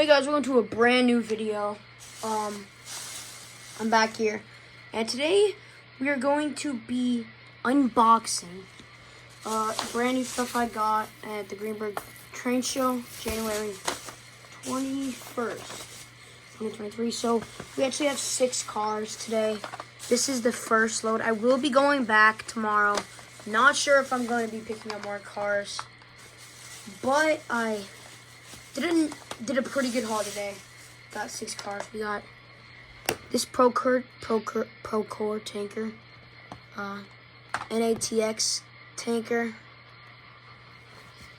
Hey guys, welcome to a brand new video. I'm back here, and today we are going to be unboxing brand new stuff I got at the Greenberg Train Show, January 21st, 2023. So we actually have 6 cars today. This is the first load. I will be going back tomorrow. Not sure if I'm going to be picking up more cars, but I did a pretty good haul today. Got 6 cars. We got this Procore tanker, NATX tanker.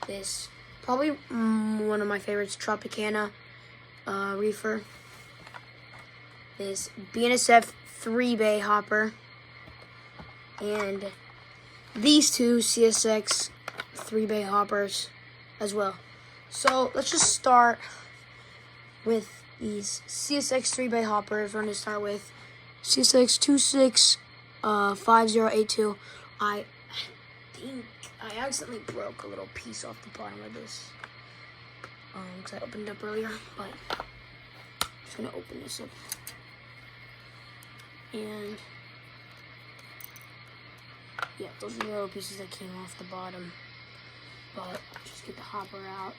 This probably one of my favorites, Tropicana reefer. This BNSF 3-bay hopper, and these 2 CSX 3-bay hoppers as well. So let's just start with these CSX 3-bay hoppers. We're going to start with CSX 265082. I think I accidentally broke a little piece off the bottom of this because I opened it up earlier, but I'm just going to open this up. And yeah, those are the little pieces that came off the bottom. But just get the hopper out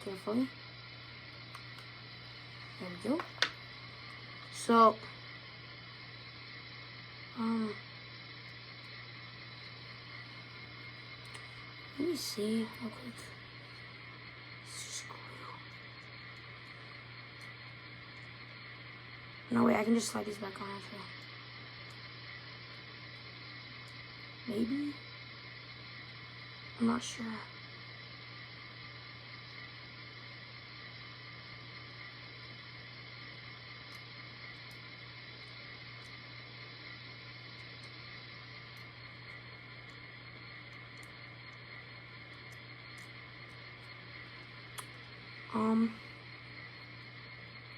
carefully. There we go. So, let me see real quick. Screw. No, wait, I can just slide these back on after. Maybe? I'm not sure.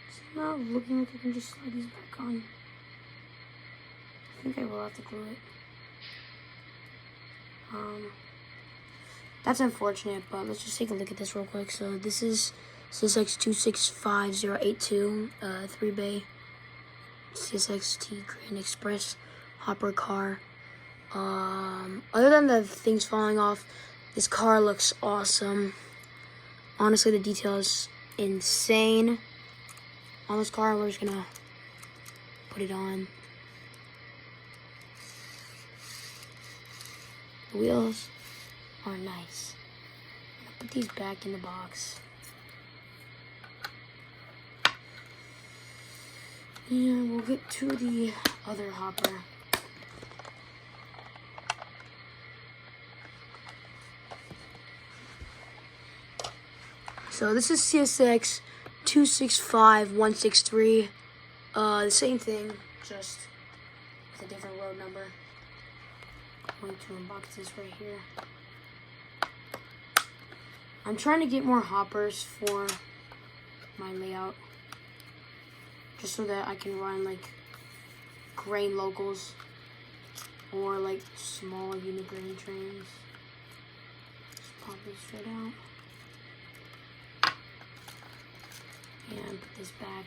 It's not looking like I can just slide these back on. I think I will have to glue it. That's unfortunate, but let's just take a look at this real quick. So this is CSX 265082, 3-bay CSXT Grand Express hopper car. Other than the things falling off, this car looks awesome. Honestly, the detail is insane on this car. We're just gonna put it on. The wheels are nice. I'm gonna put these back in the box. And we'll get to the other hopper. So this is CSX 265163. The same thing, just with a different road number. I'm going to unbox this right here. I'm trying to get more hoppers for my layout, just so that I can run like grain locals or like small unit grain trains. Just pop this straight out and put this back.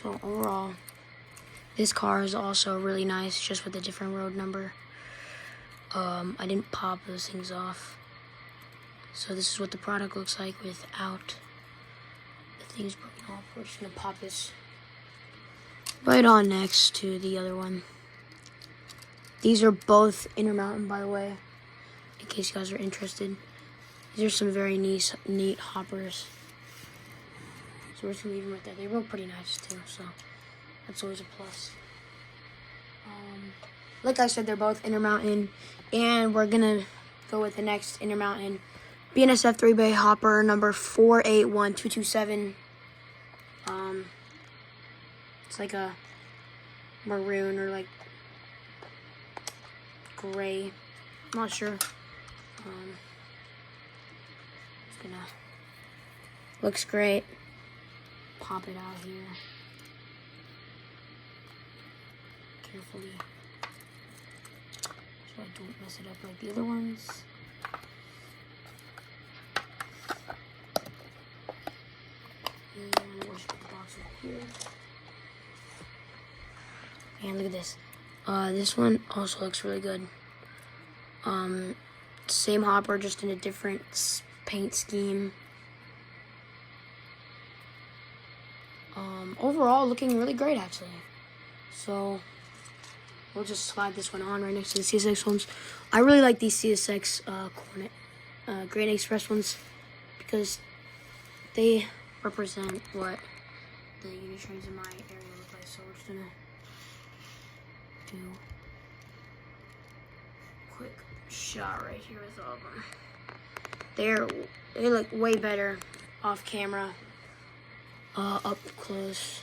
So overall, this car is also really nice, just with a different road number. I didn't pop those things off. So this is what the product looks like without the things broken off. We're just gonna pop this right on next to the other one. These are both Intermountain, by the way, in case you guys are interested. These are some very neat hoppers. So we're just gonna leave them right there. They look pretty nice too, so that's always a plus. Like I said, they're both Intermountain, and we're gonna go with the next Intermountain BNSF 3-bay hopper number 481227. It's like a maroon or like gray. I'm not sure. It's gonna looks great. Pop it out here. Carefully. So I don't mess it up like the other ones. And we'll just put the box over here. And look at this. This one also looks really good. Same hopper, just in a different paint scheme. Overall, looking really great, actually. So, we'll just slide this one on right next to the CSX ones. I really like these CSX Granite Express ones because they represent what the unit trains in my area look like. So, we're just gonna do a quick shot right here with all of them. They look way better off camera. Up close,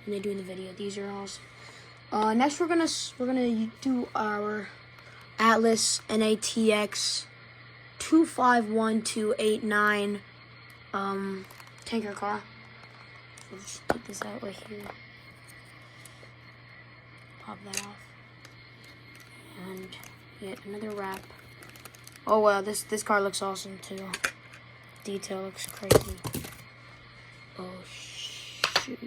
and they do in the video. These are awesome. Next, we're gonna do our Atlas NATX 251289 tanker car. We'll just take this out right here. Pop that off, and yet another wrap. Oh wow, this car looks awesome too. Detail looks crazy. Oh shoot.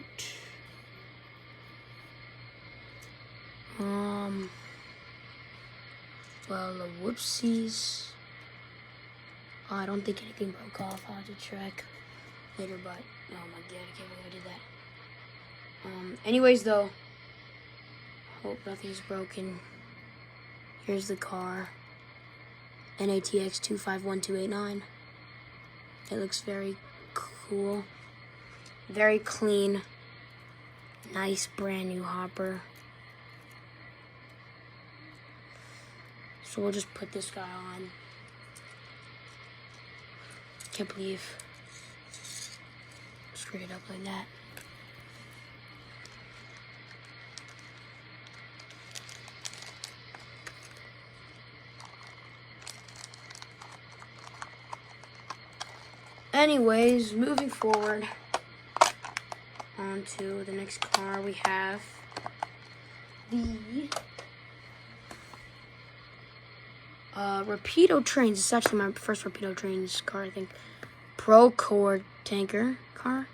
Well, the whoopsies. I don't think anything broke off. I'll have to check later, but oh my god, I can't believe I did that. Anyways though, hope nothing's broken. Here's the car. NATX 251289. It looks very cool. Very clean. Nice brand new hopper. So we'll just put this guy on. Can't believe I screwed it up like that. Anyways, moving forward on to the next car, we have the Rapido Trains. It's actually my first Rapido Trains car, I think. Pro Core tanker car.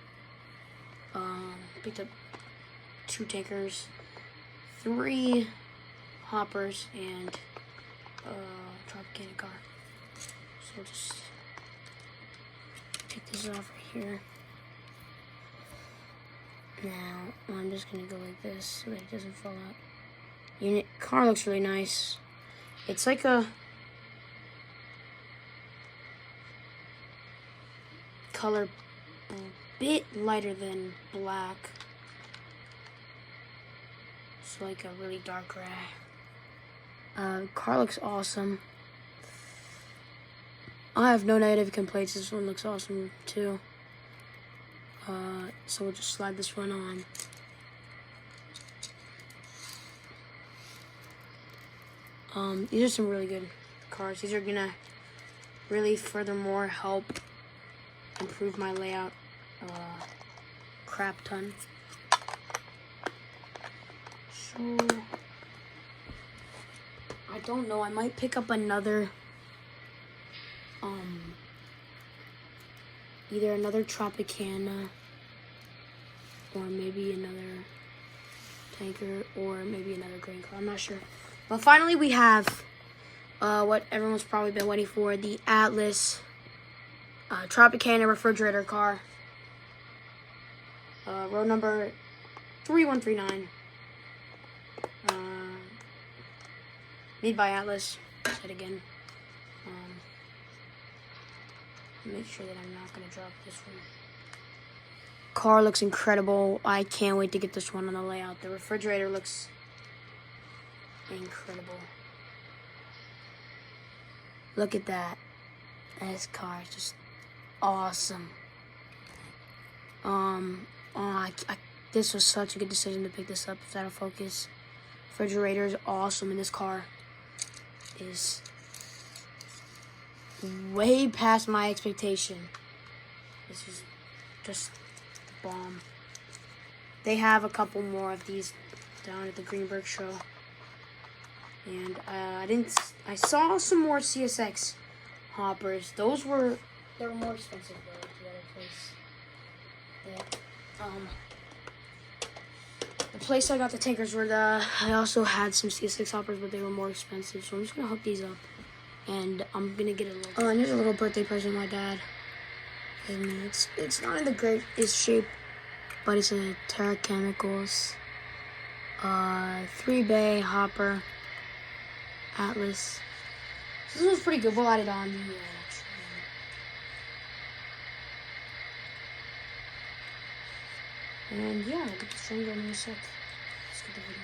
Picked up 2 tankers, 3 hoppers, and Tropicana car. So we'll just take this off right here. Now, I'm just gonna go like this so that it doesn't fall out. Unit car looks really nice. It's like a color a bit lighter than black. It's like a really dark gray. Car looks awesome. I have no negative complaints. This one looks awesome too. So we'll just slide this one on. These are some really good cars. These are gonna really furthermore help improve my layout crap ton. So I don't know, I might pick up another either another Tropicana or maybe another tanker or maybe another green car. I'm not sure. But finally we have what everyone's probably been waiting for, the Atlas Tropicana refrigerator car. Road number 3139. Made by Atlas. Said again. Make sure that I'm not going to drop this one. Car looks incredible. I can't wait to get this one on the layout. The refrigerator looks incredible. Look at that. This car is just awesome. This was such a good decision to pick this up. It's out of focus. Refrigerator is awesome, and this car is way past my expectation. This is just the bomb. They have a couple more of these down at the Greenberg show. And I saw some more CSX hoppers. They were more expensive though at the other place. The place I got the tankers were I also had some CSX hoppers, but they were more expensive. So I'm just gonna hook these up, and I'm gonna get a little. Oh, and here's a little birthday present my dad gave me. It's not in the greatest shape, but it's a Terra Chemicals 3-bay hopper Atlas. So this one's pretty good. We'll add it on the and yeah, I'll get the string going in a sec. Let's get the video.